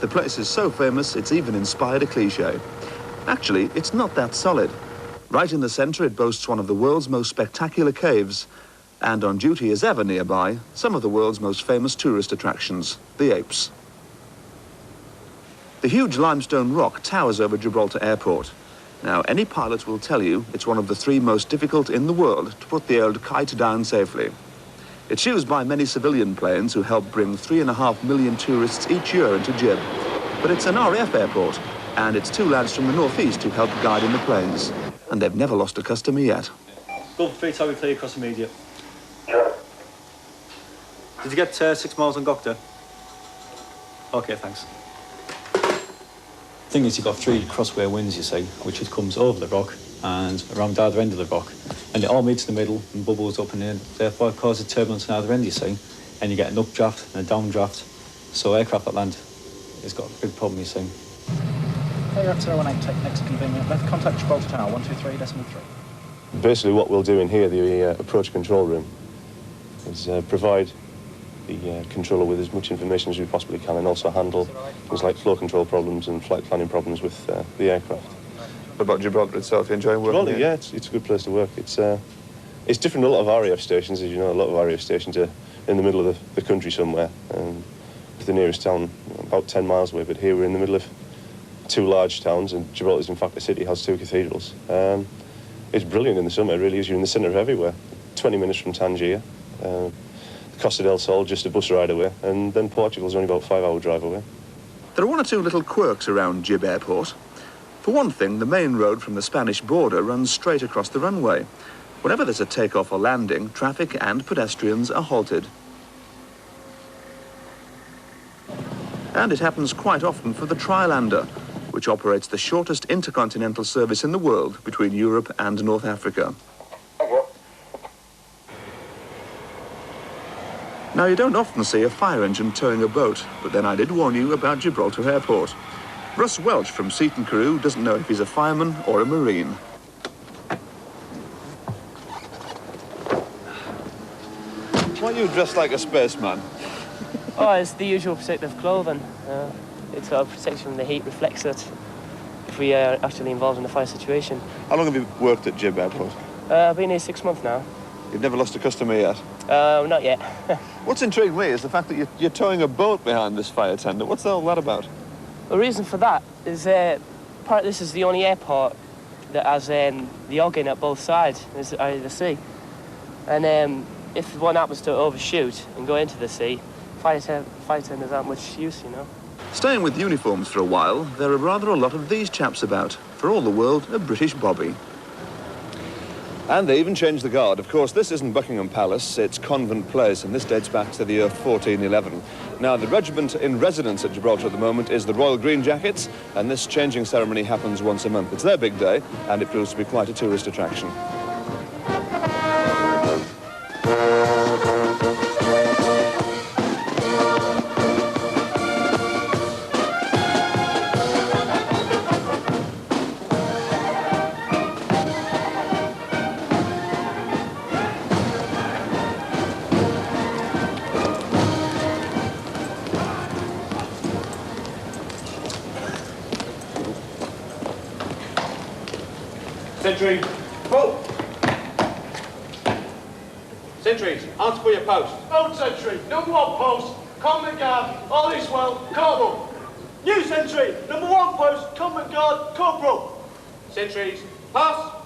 The place is so famous, it's even inspired a cliché. Actually, it's not that solid. Right in the centre, it boasts one of the world's most spectacular caves, and on duty as ever nearby, some of the world's most famous tourist attractions, the apes. The huge limestone rock towers over Gibraltar Airport. Now, any pilot will tell you it's one of the 3 most difficult in the world to put the old kite down safely. It's used by many civilian planes who help bring 3.5 million tourists each year into Gib. But it's an RAF airport, and it's 2 lads from the northeast who help guide in the planes. And they've never lost a customer yet. Gulf 3 Tower clear across the media. Did you get 6 miles on Gokta? OK, thanks. The thing is, you've got 3 crossway winds, you see, which it comes over the rock and around the other end of the rock. And it all meets in the middle and bubbles up and in, therefore it causes turbulence on the other end, you see. And you get an updraft and a downdraft. So aircraft at land has got a big problem, you see. Hey, you're up 018, take next convenient. Left contact Gibraltar Tower, 123.3. Basically what we'll do in here, the approach control room, is provide the controller with as much information as we possibly can, and also handle things like flow control problems and flight planning problems with the aircraft. What about Gibraltar itself? You enjoy working Gibraltar, yeah, it's a good place to work. It's different than a lot of RAF stations. As you know, a lot of RAF stations are in the middle of the country somewhere, with the nearest town about 10 miles away, but here we're in the middle of 2 large towns, and Gibraltar is in fact a city, has 2 cathedrals. It's brilliant in the summer, it really is. You're in the centre of everywhere. 20 minutes from Tangier, Costa del Sol, just a bus ride away, and then Portugal's only about a 5-hour drive away. There are 1 or 2 little quirks around Gib Airport. For one thing, the main road from the Spanish border runs straight across the runway. Whenever there's a takeoff or landing, traffic and pedestrians are halted. And it happens quite often for the Trilander, which operates the shortest intercontinental service in the world between Europe and North Africa. Now, you don't often see a fire engine towing a boat, but then I did warn you about Gibraltar Airport. Russ Welch from Seaton Carew doesn't know if he's a fireman or a marine. Why are you dressed like a spaceman? Oh, it's the usual protective clothing. It sort of protects from the heat, reflects it if we are actually involved in a fire situation. How long have you worked at Gib Airport? I've been here 6 months now. You've never lost a customer yet? Not yet. What's intrigued me is the fact that you're towing a boat behind this fire tender. What's all that about? The reason for that is this is the only airport that has the ogging at both sides of the sea. And if one happens to overshoot and go into the sea, fire tenders aren't much use, you know. Staying with uniforms for a while, there are rather a lot of these chaps about. For all the world, a British bobby. And they even changed the guard. Of course, this isn't Buckingham Palace, it's Convent Place, and this dates back to the year 1411. Now, the regiment in residence at Gibraltar at the moment is the Royal Green Jackets, and this changing ceremony happens once a month. It's their big day, and it proves to be quite a tourist attraction. Sentry, pull! Sentries, answer for your post. Old sentry, number 1 post, Convent Guard, all is well, Corporal. New sentry, number 1 post, Convent Guard, Corporal. Sentries, pass!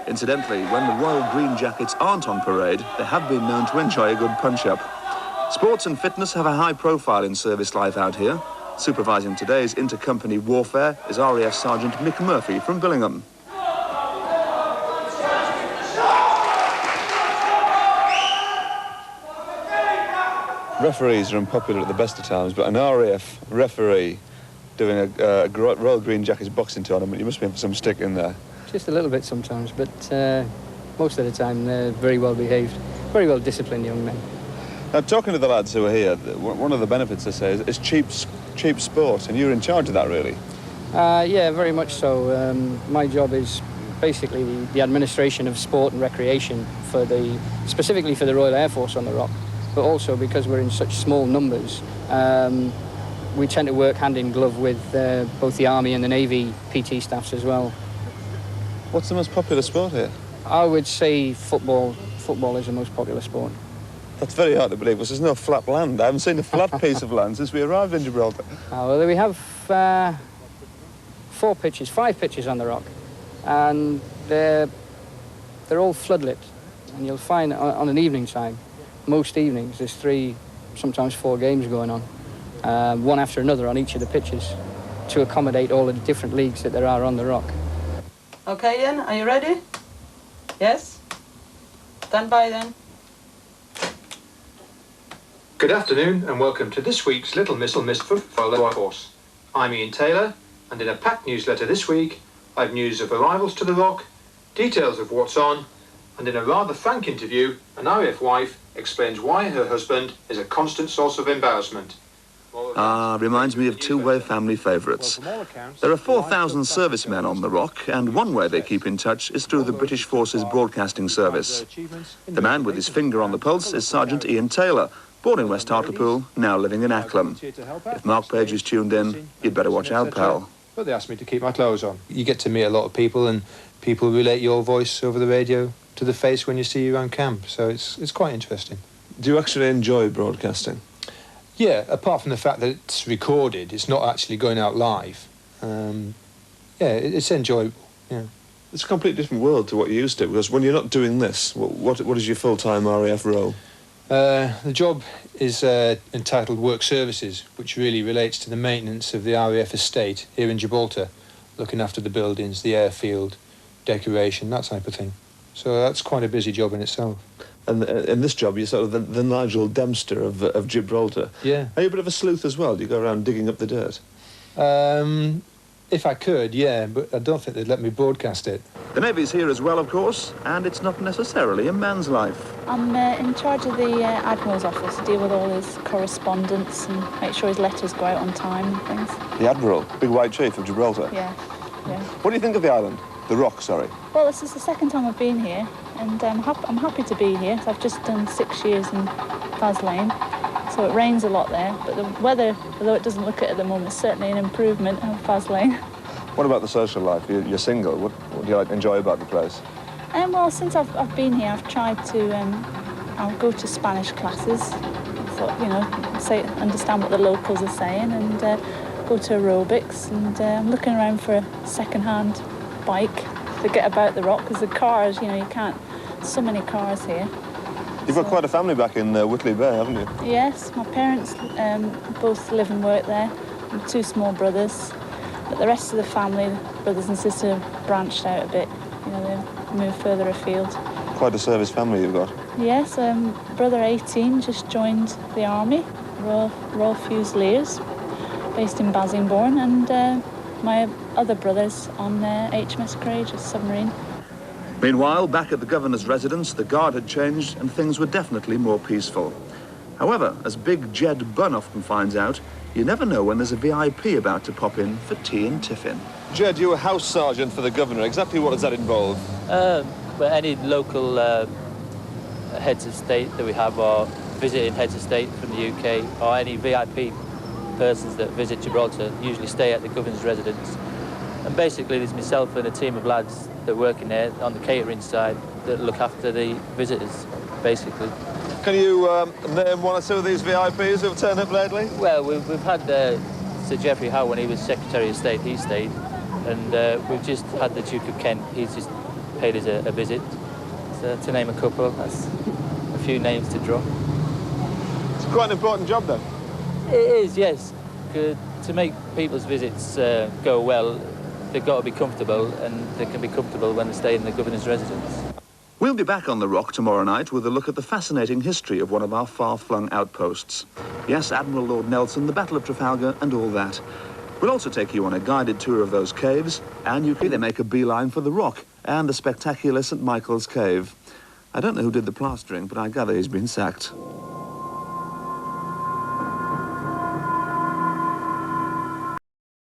Incidentally, when the Royal Green Jackets aren't on parade, they have been known to enjoy a good punch-up. Sports and fitness have a high profile in service life out here. Supervising today's inter-company warfare is RAF Sergeant Mick Murphy from Billingham. Referees are unpopular at the best of times, but an RAF referee doing a Royal Green Jackets boxing tournament, you must be in for some stick in there. Just a little bit sometimes, but most of the time they're very well behaved, very well disciplined young men. Now, talking to the lads who are here, one of the benefits, they say, is cheap sport, and you're in charge of that, really. Yeah, very much so. My job is basically the administration of sport and recreation specifically for the Royal Air Force on the Rock, but also because we're in such small numbers, we tend to work hand in glove with both the Army and the Navy PT staffs as well. What's the most popular sport here? I would say football. Football is the most popular sport. That's very hard to believe, because there's no flat land. I haven't seen a flat piece of land since we arrived in Gibraltar. Well, we have 5 pitches on the Rock, and they're all floodlit. And you'll find on an evening time, most evenings, there's 3, sometimes 4 games going on, one after another on each of the pitches, to accommodate all the different leagues that there are on the Rock. Okay, Ian, are you ready? Yes? Stand by then. Good afternoon and welcome to this week's Little Miss for Royal Air Force. I'm Ian Taylor, and in a packed newsletter this week, I've news of arrivals to the Rock, details of what's on, and in a rather frank interview, an RAF wife explains why her husband is a constant source of embarrassment. Reminds me of two-way family favourites. There are 4,000 servicemen on the Rock, and one way they keep in touch is through the British Forces Broadcasting Service. The man with his finger on the pulse is Sergeant Ian Taylor, born in West Hartlepool, now living in Acklam. If Mark Page is tuned in, you'd better watch out, pal. But they asked me to keep my clothes on. You get to meet a lot of people, and people relate your voice over the radio to the face when you see you around camp, so it's quite interesting. Do you actually enjoy broadcasting? Yeah, apart from the fact that it's recorded, it's not actually going out live. It's enjoyable, yeah. It's a completely different world to what you used to, because when you're not doing this, what is your full-time RAF role? The job is entitled Work Services, which really relates to the maintenance of the RAF estate here in Gibraltar, looking after the buildings, the airfield, decoration, that type of thing. So that's quite a busy job in itself. And in this job, you're sort of the Nigel Dempster of Gibraltar. Yeah. Are you a bit of a sleuth as well? Do you go around digging up the dirt? If I could, yeah, but I don't think they'd let me broadcast it. The Navy's here as well, of course, and it's not necessarily a man's life. I'm in charge of the Admiral's office, deal with all his correspondence and make sure his letters go out on time and things. The Admiral, Big White Chief of Gibraltar? Yeah. What do you think of the island? The Rock, sorry. Well, this is the second time I've been here, and I'm happy to be here. I've just done 6 years in Faslane, so it rains a lot there, but the weather, although it doesn't look it at the moment, is certainly an improvement of Faslane. What about the social life? You're single. What do you enjoy about the place? Well, since I've been here, I've tried to I'll go to Spanish classes, understand what the locals are saying, and go to aerobics, and I'm looking around for a second-hand bike to get about the Rock, because the cars, you can't, so many cars here. You've got quite a family back in Whitley Bay, haven't you? Yes, my parents both live and work there, and 2 small brothers, but the rest of the family, brothers and sisters, have branched out a bit, they've moved further afield. Quite a service family you've got. Yes, brother 18 just joined the Army, Royal Fusiliers, based in Basingbourne, and my other brother's on HMS Courageous submarine. Meanwhile, back at the governor's residence, the guard had changed and things were definitely more peaceful. However, as Big Jed Bunn often finds out, you never know when there's a VIP about to pop in for tea and tiffin. Jed, you're a house sergeant for the governor. Exactly what does that involve? Any local heads of state that we have, or visiting heads of state from the UK, or any VIP persons that visit Gibraltar usually stay at the governor's residence. And basically there's myself and a team of lads that work in there on the catering side that look after the visitors, basically. Can you name one or two of these VIPs who've turned up lately? Well, we've had Sir Geoffrey Howe, when he was Secretary of State, he stayed. And we've just had the Duke of Kent, he's just paid us a visit. So to name a couple, that's a few names to draw. It's quite an important job then. It is, yes. To make people's visits go well, they've got to be comfortable, and they can be comfortable when they stay in the governor's residence. We'll be back on the Rock tomorrow night with a look at the fascinating history of one of our far-flung outposts. Yes, Admiral Lord Nelson, the Battle of Trafalgar and all that. We'll also take you on a guided tour of those caves, and you can make a beeline for the Rock and the spectacular St Michael's Cave. I don't know who did the plastering, but I gather he's been sacked.